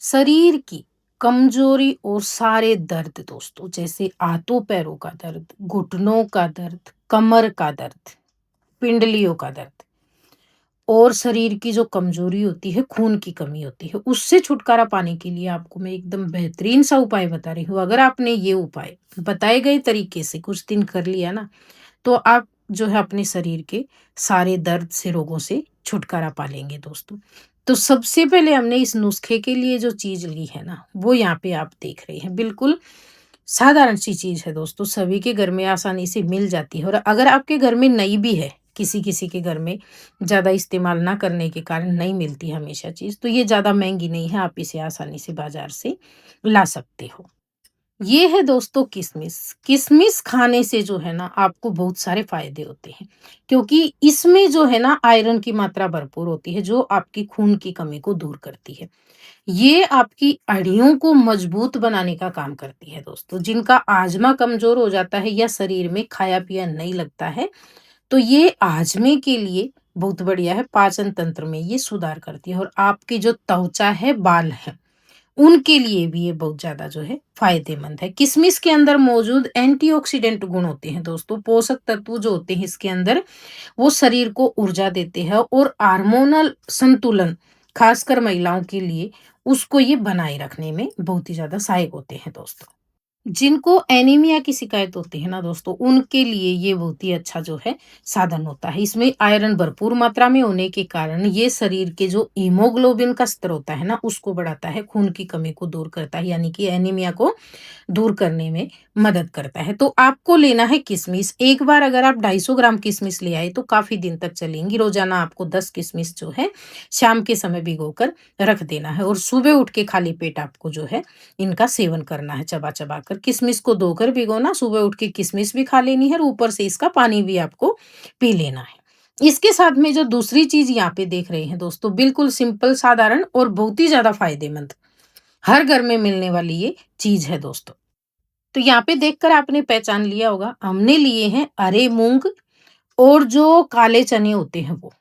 शरीर की कमजोरी और सारे दर्द दोस्तों, जैसे हाथों पैरों का दर्द, घुटनों का दर्द, कमर का दर्द, पिंडलियों का दर्द और शरीर की जो कमजोरी होती है, खून की कमी होती है, उससे छुटकारा पाने के लिए आपको मैं एकदम बेहतरीन सा उपाय बता रही हूँ। अगर आपने ये उपाय बताए गए तरीके से कुछ दिन कर लिया ना, तो आप जो है अपने शरीर के सारे दर्द से, रोगों से छुटकारा पा लेंगे दोस्तों। तो सबसे पहले हमने इस नुस्खे के लिए जो चीज़ ली है ना, वो यहाँ पे आप देख रहे हैं। बिल्कुल साधारण सी चीज़ है दोस्तों, सभी के घर में आसानी से मिल जाती है और अगर आपके घर में नहीं भी है, किसी-किसी के घर में ज़्यादा इस्तेमाल ना करने के कारण नहीं मिलती हमेशा चीज़, तो ये ज़्यादा महँगी नहीं है, आप इसे आसानी से बाज़ार से ला सकते हो। ये है दोस्तों किशमिश। किशमिश खाने से जो है ना आपको बहुत सारे फ़ायदे होते हैं, क्योंकि इसमें जो है ना आयरन की मात्रा भरपूर होती है, जो आपकी खून की कमी को दूर करती है। ये आपकी हड्डियों को मजबूत बनाने का काम करती है दोस्तों। जिनका आजमा कमज़ोर हो जाता है या शरीर में खाया-पिया नहीं लगता है, तो ये आजमे के लिए बहुत बढ़िया है। पाचन तंत्र में ये सुधार करती है और आपकी जो त्वचा है, बाल हैं, उनके लिए भी ये बहुत ज़्यादा जो है फ़ायदेमंद है। किशमिश के अंदर मौजूद एंटीऑक्सीडेंट गुण होते हैं दोस्तों, पोषक तत्व जो होते हैं इसके अंदर, वो शरीर को ऊर्जा देते हैं और हार्मोनल संतुलन, खासकर महिलाओं के लिए, उसको ये बनाए रखने में बहुत ही ज़्यादा सहायक होते हैं दोस्तों। जिनको एनीमिया की शिकायत होती है ना दोस्तों, उनके लिए ये बहुत ही अच्छा जो है साधन होता है। इसमें आयरन भरपूर मात्रा में होने के कारण ये शरीर के जो हीमोग्लोबिन का स्तर होता है ना, उसको बढ़ाता है, खून की कमी को दूर करता है, यानी कि एनीमिया को दूर करने में मदद करता है। तो आपको लेना है किशमिश। एक बार अगर आप 250 ग्राम किशमिश ले आए तो काफ़ी दिन तक चलेंगी। रोज़ाना आपको 10 किशमिश जो है शाम के समय भिगोकर रख देना है और सुबह उठ के खाली पेट आपको जो है इनका सेवन करना है चबा-चबा कर। किशमिश को धोकर भिगोना, सुबह उठ के किशमिश भी खा लेनी है और ऊपर से इसका पानी भी आपको पी लेना है। इसके साथ में जो दूसरी चीज़ यहाँ पे देख रहे हैं दोस्तों, बिल्कुल सिंपल, साधारण और बहुत ही ज़्यादा फ़ायदेमंद, हर घर में मिलने वाली ये चीज़ है दोस्तों। तो यहाँ पे देखकर आपने पहचान लिया होगा, हमने लिए हैं हरे मूँग और जो काले चने होते हैं वो,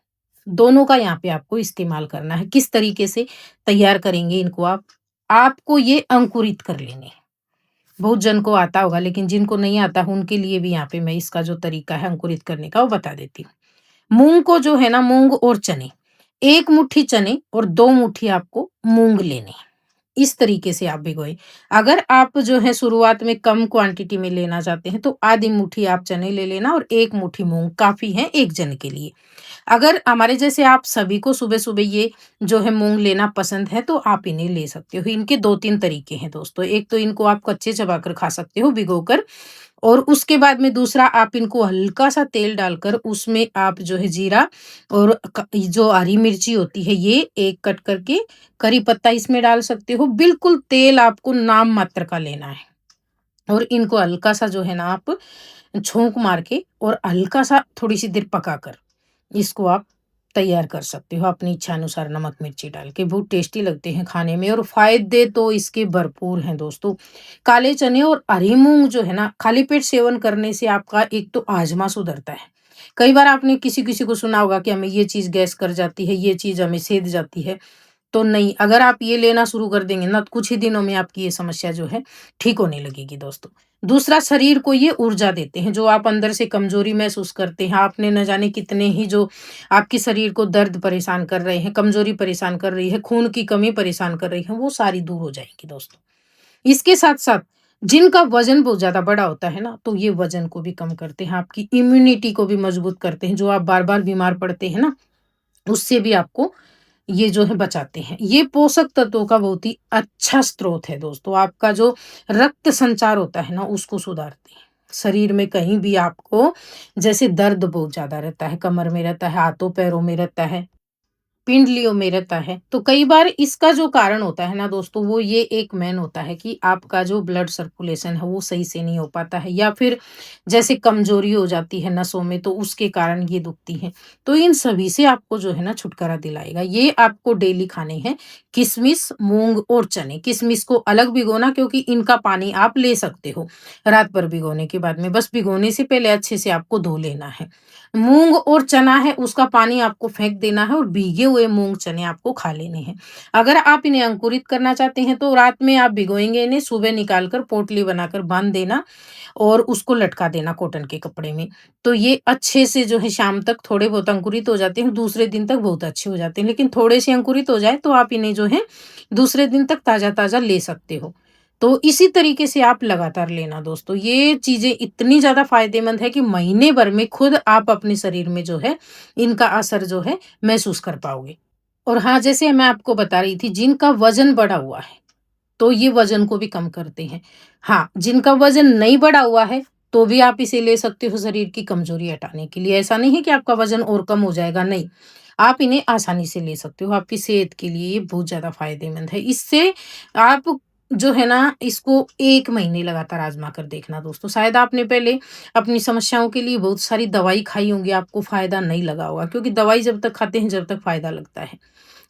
दोनों का यहाँ पे आपको इस्तेमाल करना है। किस तरीके से तैयार करेंगे इनको आप? आपको ये अंकुरित कर लेने हैं। बहुत जन को आता होगा, लेकिन जिनको नहीं आता उनके लिए भी यहाँ पे मैं इसका जो तरीका है अंकुरित करने का वो बता देती हूँ। मूँग को जो है ना, मूँग और चने, 1 मुट्ठी चने और 2 मुट्ठी आपको मूँग लेने हैं। इस तरीके से आप भिगोएँ। अगर आप जो है शुरुआत में कम क्वांटिटी में लेना चाहते हैं तो आधी मुट्ठी आप चने ले लेना और 1 मुट्ठी मूँग काफ़ी है 1 जन के लिए। अगर हमारे जैसे आप सभी को सुबह-सुबह ये जो है मूँग लेना पसंद है तो आप इन्हें ले सकते हो। इनके 2-3 तरीके हैं दोस्तों। एक तो इनको आप कच्चे चबाकर खा सकते हो भिगोकर, और उसके बाद में दूसरा, आप इनको हल्का-सा तेल डालकर उसमें आप जो है जीरा और जो हरी मिर्ची होती है ये 1 कट करके, करी पत्ता इसमें डाल सकते हो। बिल्कुल तेल आपको नाम मात्र का लेना है और इनको हल्का-सा जो है ना आप छोंक मार के और हल्का-सा थोड़ी-सी देर पकाकर इसको आप तैयार कर सकते हो अपनी इच्छा अनुसार नमक मिर्ची डाल के। बहुत टेस्टी लगते हैं खाने में और फ़ायदे तो इसके भरपूर हैं दोस्तों। काले चने और हरी मूँग जो है ना, खाली पेट सेवन करने से आपका एक तो आजमा सुधरता है। कई बार आपने किसी-किसी को सुना होगा कि हमें ये चीज़ गैस कर जाती है, ये चीज़ हमें सेध जाती है। तो नहीं, अगर आप ये लेना शुरू कर देंगे ना, तो कुछ ही दिनों में आपकी ये समस्या जो है ठीक होने लगेगी दोस्तों। दूसरा, शरीर को ये ऊर्जा देते हैं, जो आप अंदर से कमज़ोरी महसूस करते हैं, आपने न जाने कितने ही जो आपके शरीर को दर्द परेशान कर रहे हैं, कमज़ोरी परेशान कर रही है, खून की कमी परेशान कर रही है, वो सारी दूर हो जाएँगी दोस्तों। इसके साथ-साथ जिनका वज़न बहुत ज़्यादा बड़ा होता है ना, तो ये वज़न को भी कम करते हैं, आपकी इम्यूनिटी को भी मज़बूत करते हैं, जो आप बार-बार बीमार पड़ते हैं ना, उससे भी आपको ये जो है बचाते हैं। ये पोषक तत्वों का बहुत ही अच्छा स्रोत है दोस्तों। आपका जो रक्त संचार होता है ना, उसको सुधारते हैं। शरीर में कहीं भी आपको जैसे दर्द बहुत ज़्यादा रहता है, कमर में रहता है, हाथों पैरों में रहता है, पिंडलियों में रहता है। तो कई बार इसका जो कारण होता है ना दोस्तों, वो ये एक मेन होता है कि आपका जो ब्लड सर्कुलेशन है वो सही से नहीं हो पाता है, या फिर जैसे कमज़ोरी हो जाती है नसों में, तो उसके कारण ये दुखती है। तो इन सभी से आपको जो है ना छुटकारा दिलाएगा। ये आपको डेली खाने हैं किशमिश, मूँग और चने। किशमिश को अलग भिगोना, क्योंकि इनका पानी आप ले सकते हो रात भर भिगोने के बाद में। बस भिगोने से पहले अच्छे से आपको धो लेना है। मूँग और चना है, उसका पानी आपको फेंक देना है और भीगे हुए मूँग चने आपको खा लेने हैं। अगर आप इन्हें अंकुरित करना चाहते हैं तो रात में आप भिगोएँगे इन्हें, सुबह निकाल कर पोटली बनाकर बाँध देना और उसको लटका देना कॉटन के कपड़े में। तो ये अच्छे से जो है शाम तक थोड़े बहुत अंकुरित हो जाते हैं, दूसरे दिन तक बहुत अच्छे हो जाते हैं। लेकिन थोड़े से अंकुरित हो जाए तो आप इन्हें जो है दूसरे दिन तक ताज़ा-ताज़ा ले सकते हो। तो इसी तरीके से आप लगातार लेना दोस्तों। ये चीज़ें इतनी ज़्यादा फ़ायदेमंद है कि महीने भर में खुद आप अपने शरीर में जो है इनका असर जो है महसूस कर पाओगे। और हाँ, जैसे मैं आपको बता रही थी जिनका वज़न बढ़ा हुआ है तो ये वज़न को भी कम करते हैं। हाँ, जिनका वज़न नहीं बढ़ा हुआ है, तो भी आप इसे ले सकते हो शरीर की कमज़ोरी हटाने के लिए। ऐसा नहीं है कि आपका वज़न और कम हो जाएगा, नहीं। आप इन्हें आसानी से ले सकते हो, आपकी सेहत के लिए ये बहुत ज़्यादा फ़ायदेमंद है। इससे आप जो है ना, इसको 1 महीने लगातार आज़मा कर देखना दोस्तों। शायद आपने पहले अपनी समस्याओं के लिए बहुत सारी दवाई खाई होंगी, आपको फ़ायदा नहीं लगा होगा क्योंकि दवाई जब तक खाते हैं, जब तक फ़ायदा लगता है।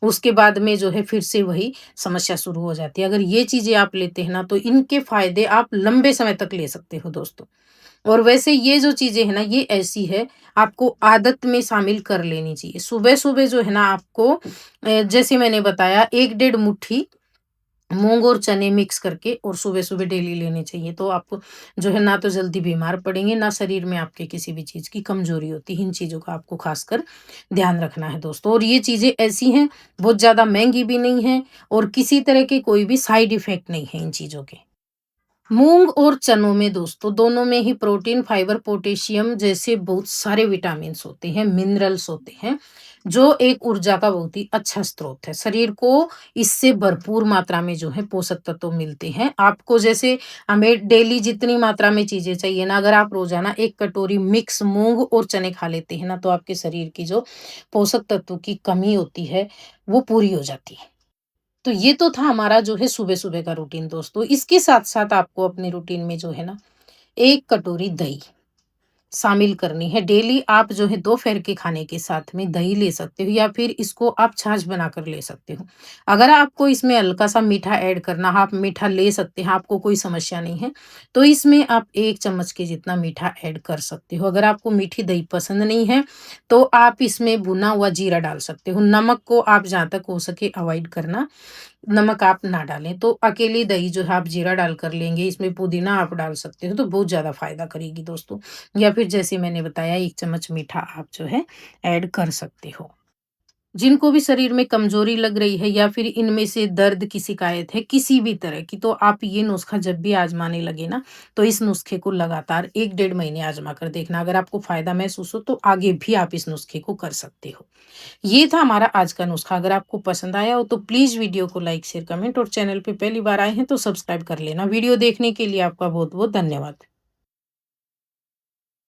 उसके बाद में जो है फिर से वही समस्या शुरू हो जाती है। अगर ये चीज़ें आप लेते हैं ना तो इनके फ़ायदे आप लंबे समय तक ले सकते हो दोस्तों। और वैसे ये जो चीज़ें हैं ना ये ऐसी है आपको आदत में शामिल कर लेनी चाहिए। सुबह-सुबह जो है ना आपको जैसे मैंने बताया 1 डेढ़ मुट्ठी मूँग और चने मिक्स करके और सुबह-सुबह डेली लेने चाहिए। तो आप जो है ना तो जल्दी बीमार पड़ेंगे, ना शरीर में आपके किसी भी चीज़ की कमज़ोरी होती है। इन चीज़ों का आपको ख़ासकर ध्यान रखना है दोस्तों। और ये चीज़ें ऐसी हैं, बहुत ज़्यादा महँगी भी नहीं हैं और किसी तरह के कोई भी साइड इफ़ेक्ट नहीं है इन चीज़ों के। मूँग और चनों में दोस्तों दोनों में ही प्रोटीन, फाइबर, पोटेशियम जैसे बहुत सारे विटामिन्स होते हैं, मिनरल्स होते हैं, जो एक ऊर्जा का बहुत ही अच्छा स्रोत है। शरीर को इससे भरपूर मात्रा में जो है पोषक तत्व मिलते हैं। आपको जैसे हमें डेली जितनी मात्रा में चीज़ें चाहिए ना, अगर आप रोज़ाना 1 कटोरी मिक्स मूँग और चने खा लेते हैं ना, तो आपके शरीर की जो पोषक तत्व की कमी होती है, वो पूरी हो जाती है। तो ये तो था हमारा जो है सुबह-सुबह का रूटीन दोस्तों। इसके साथ-साथ आपको अपने रूटीन में जो है ना 1 कटोरी दही शामिल करनी है। डेली आप जो है दोपहर के खाने के साथ में दही ले सकते हो या फिर इसको आप छाछ बनाकर ले सकते हो। अगर आपको इसमें हल्का-सा मीठा ऐड करना, आप मीठा ले सकते हैं, आपको कोई समस्या नहीं है, तो इसमें आप 1 चम्मच के जितना मीठा ऐड कर सकते हो। अगर आपको मीठी दही पसंद नहीं है, तो आप इसमें भुना हुआ जीरा डाल सकते हो। नमक को आप जहाँ तक हो सके अवॉइड करना। नमक आप ना डालें, तो अकेली दही जो है आप जीरा डालकर लेंगे, इसमें पुदीना आप डाल सकते हो, तो बहुत ज़्यादा फ़ायदा करेगी दोस्तों। या फिर जैसे मैंने बताया 1 चम्मच मीठा आप जो है ऐड कर सकते हो। जिनको भी शरीर में कमज़ोरी लग रही है या फिर इनमें से दर्द की शिकायत है, किसी भी तरह की, तो आप ये नुस्ख़ा जब भी आज़माने लगे ना, तो इस नुस्ख़े को लगातार 1 डेढ़ महीने आज़मा कर देखना। अगर आपको फ़ायदा महसूस हो, तो आगे भी आप इस नुस्ख़े को कर सकते हो। ये था हमारा आज का नुस्खा। अगर आपको पसंद आया हो तो प्लीज़ वीडियो को लाइक, शेयर, कमेंट और चैनल पे पहली बार आए हैं तो सब्सक्राइब कर लेना। वीडियो देखने के लिए आपका बहुत-बहुत धन्यवाद।